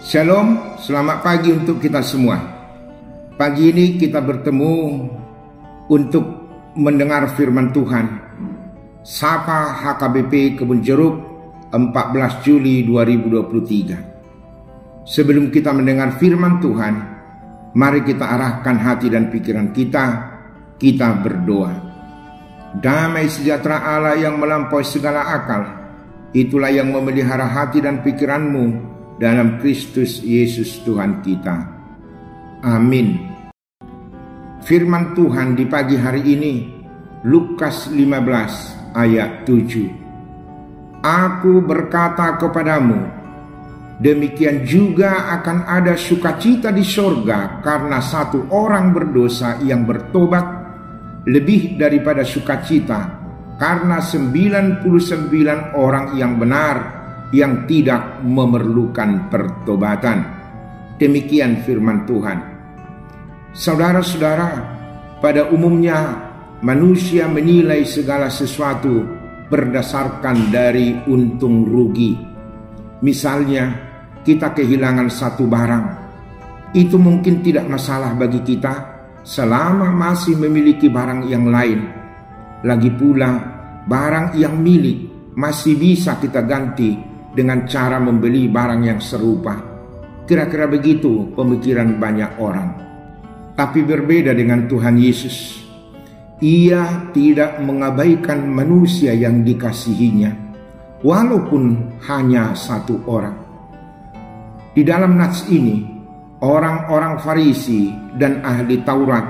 Shalom, selamat pagi untuk kita semua. Pagi ini kita bertemu untuk mendengar firman Tuhan. Sapa HKBP Kebun Jeruk 14 Juli 2023. Sebelum kita mendengar firman Tuhan, mari kita arahkan hati dan pikiran kita berdoa. Damai sejahtera Allah yang melampaui segala akal, itulah yang memelihara hati dan pikiranmu dalam Kristus Yesus Tuhan kita. Amin. Firman Tuhan di pagi hari ini, Lukas 15 ayat 7. Aku berkata kepadamu, demikian juga akan ada sukacita di sorga karena satu orang berdosa yang bertobat, lebih daripada sukacita karena 99 orang yang benar yang tidak memerlukan pertobatan. Demikian firman Tuhan. Saudara-saudara, pada umumnya manusia menilai segala sesuatu berdasarkan dari untung rugi. Misalnya, kita kehilangan satu barang. Itu mungkin tidak masalah bagi kita selama masih memiliki barang yang lain. Lagi pula, barang yang milik masih bisa kita ganti dengan cara membeli barang yang serupa. Kira-kira begitu pemikiran banyak orang. Tapi berbeda dengan Tuhan Yesus. Ia tidak mengabaikan manusia yang dikasihinya, walaupun hanya satu orang. Di dalam nats ini, orang-orang Farisi dan ahli Taurat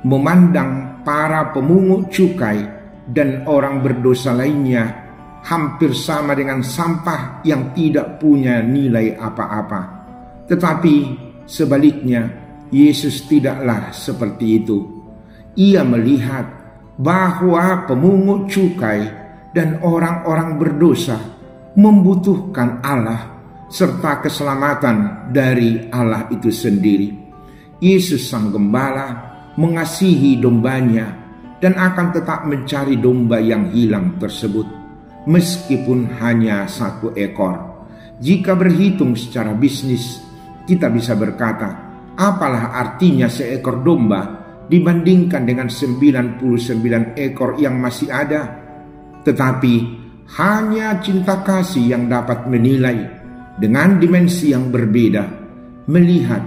memandang para pemungut cukai dan orang berdosa lainnya hampir sama dengan sampah yang tidak punya nilai apa-apa. Tetapi sebaliknya, Yesus tidaklah seperti itu. Ia melihat bahwa pemungut cukai dan orang-orang berdosa membutuhkan Allah serta keselamatan dari Allah itu sendiri. Yesus Sang Gembala mengasihi dombanya dan akan tetap mencari domba yang hilang tersebut, meskipun hanya satu ekor. Jika berhitung secara bisnis, kita bisa berkata, apalah artinya seekor domba dibandingkan dengan 99 ekor yang masih ada? Tetapi hanya cinta kasih yang dapat menilai dengan dimensi yang berbeda, melihat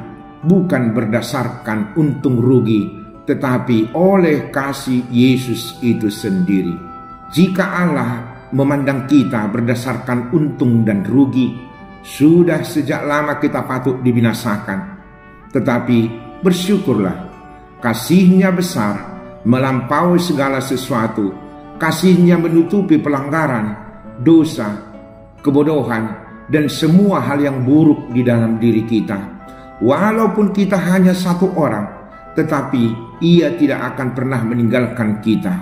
bukan berdasarkan untung rugi, tetapi oleh kasih Yesus itu sendiri. Jika Allah memandang kita berdasarkan untung dan rugi, sudah sejak lama kita patut dibinasakan. Tetapi bersyukurlah, kasih-Nya besar, melampaui segala sesuatu. Kasih-Nya menutupi pelanggaran, dosa, kebodohan, dan semua hal yang buruk di dalam diri kita. Walaupun kita hanya satu orang, tetapi Ia tidak akan pernah meninggalkan kita.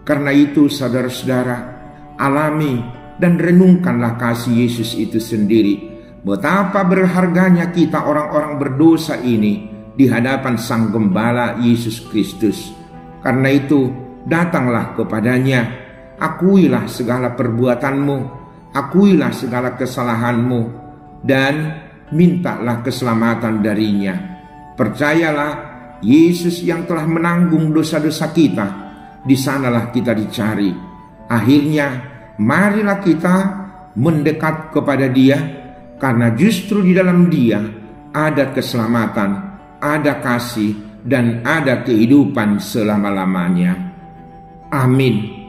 Karena itu, saudara-saudara, alami dan renungkanlah kasih Yesus itu sendiri. Betapa berharganya kita orang-orang berdosa ini di hadapan Sang Gembala Yesus Kristus. Karena itu, datanglah kepadanya, akuilah segala perbuatanmu, akuilah segala kesalahanmu, dan mintalah keselamatan darinya. Percayalah, Yesus yang telah menanggung dosa-dosa kita, di sanalah kita dicari. Akhirnya, marilah kita mendekat kepada Dia, karena justru di dalam Dia ada keselamatan, ada kasih, dan ada kehidupan selama-lamanya. Amin.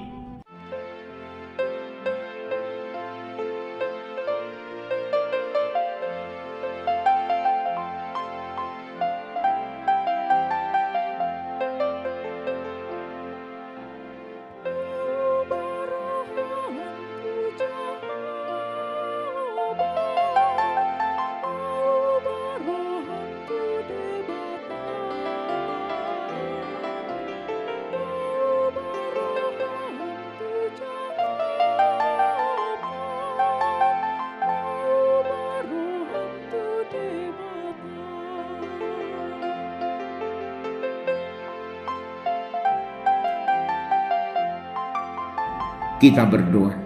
Kita berdoa.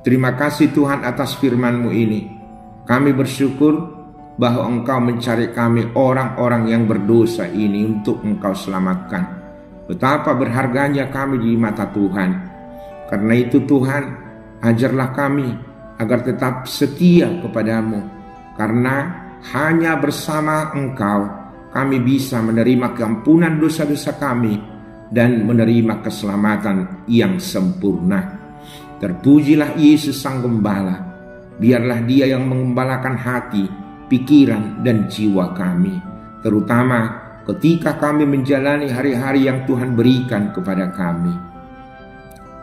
Terima kasih Tuhan atas firman-Mu ini. Kami bersyukur bahwa Engkau mencari kami orang-orang yang berdosa ini untuk Engkau selamatkan. Betapa berharganya kami di mata Tuhan. Karena itu Tuhan, ajarlah kami agar tetap setia kepadamu. Karena hanya bersama Engkau kami bisa menerima keampunan dosa-dosa kami dan menerima keselamatan yang sempurna. Terpujilah Yesus Sang Gembala. Biarlah Dia yang mengembalakan hati, pikiran, dan jiwa kami, terutama ketika kami menjalani hari-hari yang Tuhan berikan kepada kami.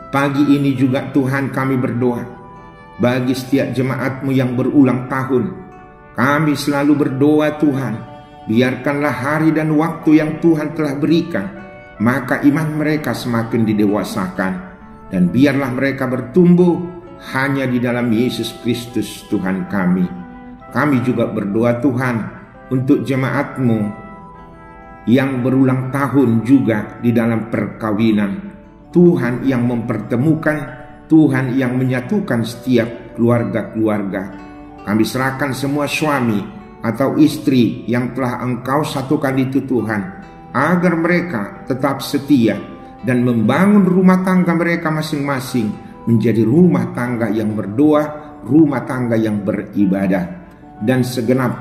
Pagi ini juga Tuhan kami berdoa bagi setiap jemaat-Mu yang berulang tahun. Kami selalu berdoa, Tuhan, biarkanlah hari dan waktu yang Tuhan telah berikan, maka iman mereka semakin didewasakan, dan biarlah mereka bertumbuh hanya di dalam Yesus Kristus Tuhan kami. Kami juga berdoa, Tuhan, untuk jemaat-Mu yang berulang tahun juga di dalam perkawinan. Tuhan yang mempertemukan, Tuhan yang menyatukan setiap keluarga-keluarga. Kami serahkan semua suami atau istri yang telah Engkau satukan itu, Tuhan, agar mereka tetap setia dan membangun rumah tangga mereka masing-masing menjadi rumah tangga yang berdoa, rumah tangga yang beribadah. Dan segenap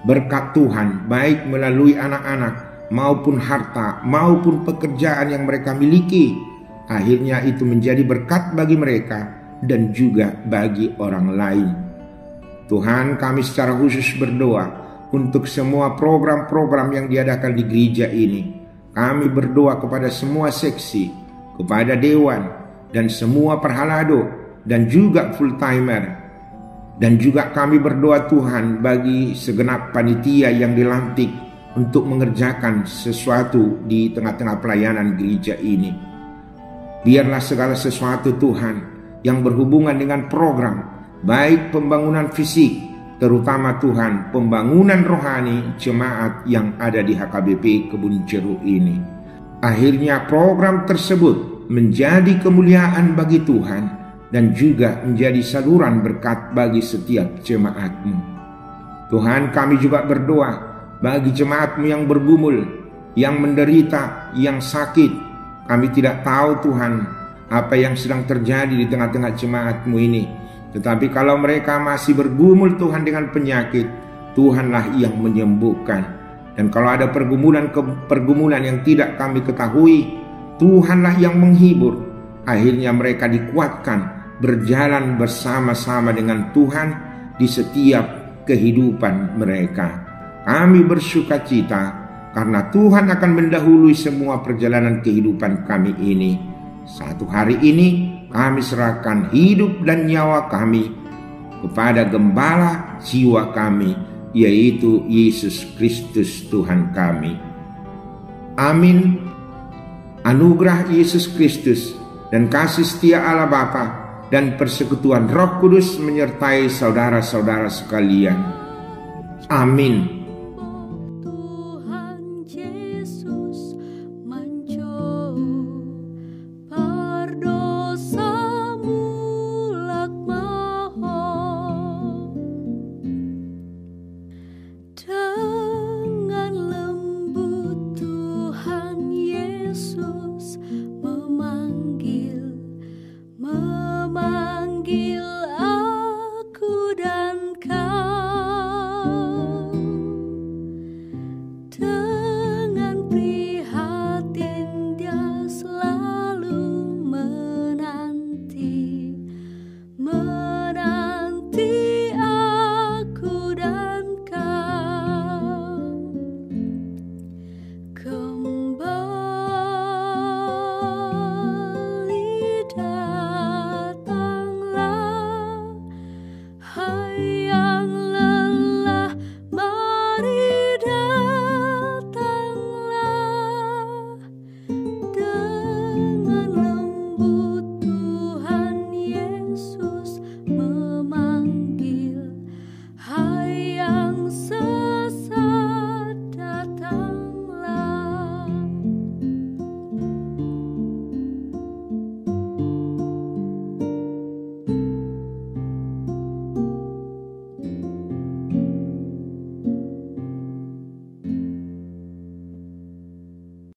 berkat Tuhan, baik melalui anak-anak maupun harta maupun pekerjaan yang mereka miliki, akhirnya itu menjadi berkat bagi mereka dan juga bagi orang lain. Tuhan, kami secara khusus berdoa untuk semua program-program yang diadakan di gereja ini. Kami berdoa kepada semua seksi, kepada dewan, dan semua perhalado, dan juga full-timer. Dan juga kami berdoa, Tuhan, bagi segenap panitia yang dilantik untuk mengerjakan sesuatu di tengah-tengah pelayanan gereja ini. Biarlah segala sesuatu, Tuhan, yang berhubungan dengan program, baik pembangunan fisik, terutama Tuhan, pembangunan rohani jemaat yang ada di HKBP Kebun Jeruk ini. Akhirnya program tersebut menjadi kemuliaan bagi Tuhan dan juga menjadi saluran berkat bagi setiap jemaat-Mu. Tuhan, kami juga berdoa bagi jemaat-Mu yang bergumul, yang menderita, yang sakit. Kami tidak tahu, Tuhan, apa yang sedang terjadi di tengah-tengah jemaat-Mu ini. Tetapi kalau mereka masih bergumul, Tuhan, dengan penyakit, Tuhanlah yang menyembuhkan. Dan kalau ada pergumulan yang tidak kami ketahui, Tuhanlah yang menghibur. Akhirnya mereka dikuatkan berjalan bersama-sama dengan Tuhan di setiap kehidupan mereka. Kami bersukacita karena Tuhan akan mendahului semua perjalanan kehidupan kami ini. Satu hari ini kami serahkan hidup dan nyawa kami kepada Gembala jiwa kami, yaitu Yesus Kristus Tuhan kami. Amin. Anugerah Yesus Kristus dan kasih setia Allah Bapa dan persekutuan Roh Kudus menyertai saudara-saudara sekalian. Amin.